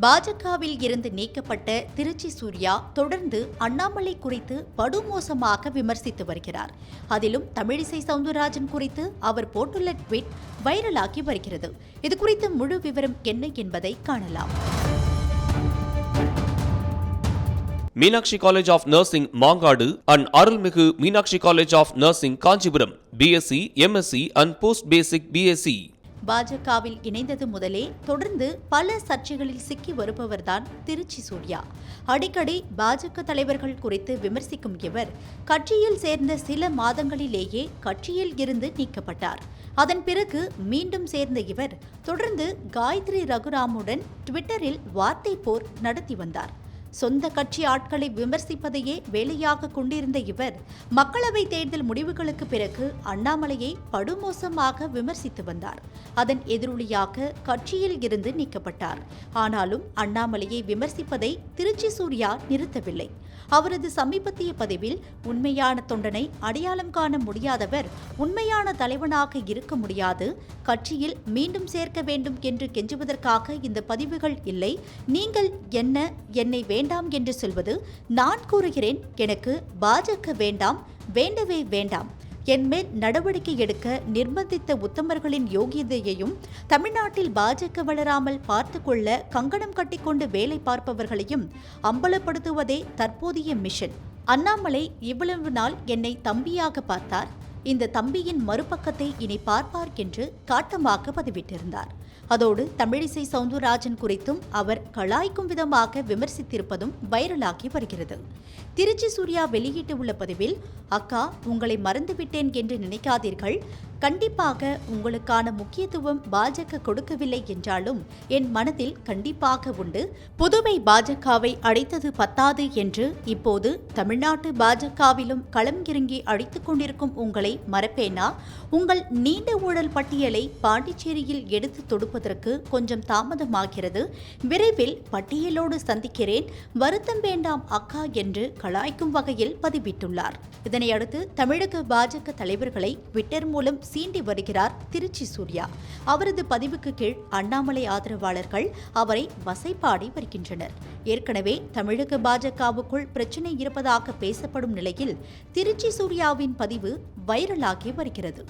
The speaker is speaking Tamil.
பாஜகவில் இருந்து நீக்கப்பட்ட திருச்சி சூர்யா தொடர்ந்து அண்ணாமலை குறித்து படுமோசமாக விமர்சித்து வருகிறார். அதிலும் தமிழிசை சவுந்தரராஜன் குறித்து அவர் போட்டுள்ள ட்வீட் வைரலாகி வருகிறது. இதுகுறித்த முழு விவரம் என்ன என்பதை காணலாம். Meenakshi College of Nursing Mangadu and Arulmigu Meenakshi College of Nursing Kanchipuram BSc, MSc and post basic BSc. பாஜகவில் இணைந்தது முதலே தொடர்ந்து பல சர்ச்சைகளில் சிக்கி வருபவர்தான் திருச்சி சூர்யா. அடிக்கடி பாஜக தலைவர்கள் குறித்து விமர்சிக்கும் இவர் கட்சியில் சேர்ந்த சில மாதங்களிலேயே கட்சியில் இருந்து நீக்கப்பட்டார். அதன் பிறகு மீண்டும் சேர்ந்த இவர் தொடர்ந்து காயத்ரி ரகுராமுடன் ட்விட்டரில் வார்த்தை போர் நடத்தி வந்தார். சொந்த கட்சி ஆட்களை விமர்சிப்பதையே வேலையாக கொண்டிருந்த இவர் மக்களவை தேர்தல் முடிவுகளுக்கு பிறகு அண்ணாமலையை படுமோசமாக விமர்சித்து வந்தார். அதன் எதிரொலியாக கட்சியில் இருந்து நீக்கப்பட்டார். ஆனாலும் அண்ணாமலையை விமர்சிப்பதை திருச்சி சூர்யா நிறுத்தவில்லை. அவரது சமீபத்திய பதிவில் உண்மையான தொண்டனை அடையாளம் காண முடியாதவர் உண்மையான தலைவனாக இருக்க முடியாது, கட்சியில் மீண்டும் சேர்க்க வேண்டும் என்று கெஞ்சுவதற்காக இந்த பதிவுகள் இல்லை, நீங்கள் என்னை வேண்டாம் என்று சொல்வது, நான் கூறுகிறேன் எனக்கு பாஜக வேண்டாம், வேண்டவே வேண்டாம், என்மேல் நடவடிக்கை எடுக்க நிர்பந்தித்த உத்தமர்களின் யோகியதையையும் தமிழ்நாட்டில் பாஜக வளராமல் பார்த்து கொள்ள கங்கணம் கட்டிக்கொண்டு வேலை பார்ப்பவர்களையும் அம்பலப்படுத்துவதே தற்போதைய மிஷன். அண்ணாமலை இவ்வளவு நாள் என்னை தம்பியாக பார்த்தார், இந்த தம்பியின் மறுபக்கத்தை இனி பார்ப்பார் என்று காட்டமாக பதிவிட்டிருந்தார். அதோடு தமிழிசை சவுந்தரராஜன் குறித்தும் அவர் கலாய்க்கும் விதமாக விமர்சித்திருப்பதும் வைரலாகி வருகிறது. திருச்சி சூர்யா வெளியிட்டுள்ள பதிவில், அக்கா, உங்களை மறந்துவிட்டேன் என்று நினைக்காதீர்கள், கண்டிப்பாக உங்களுக்கான முக்கியத்துவம் பாஜக கொடுக்கவில்லை என்றாலும் என் மனதில் கண்டிப்பாக உண்டு. புதுவை பாஜகவை அழைத்தது பத்தாது என்று இப்போது தமிழ்நாட்டு பாஜகவிலும் களம் இறங்கி அழைத்துக் கொண்டிருக்கும் உங்களை மறப்பேனா? உங்கள் நீண்ட ஊழல் பட்டியலை பாண்டிச்சேரியில் எடுத்து தொடுப்பதற்கு கொஞ்சம் தாமதமாகிறது, விரைவில் பட்டியலோடு சந்திக்கிறேன், வருத்தம் வேண்டாம் அக்கா என்று கலாய்க்கும் வகையில் பதிவிட்டுள்ளார். இதனையடுத்து தமிழக பாஜக தலைவர்களை ட்விட்டர் மூலம் சீண்டி வருகிறார் திருச்சி சூர்யா. அவரது பதிவுக்கு கீழ் அண்ணாமலை ஆதரவாளர்கள் அவரை வசைபாடி வருகின்றனர். ஏற்கனவே தமிழக பாஜகவுக்குள் பிரச்சினை இருப்பதாக பேசப்படும் நிலையில் திருச்சி சூர்யாவின் பதிவு வைரலாகி வருகிறது.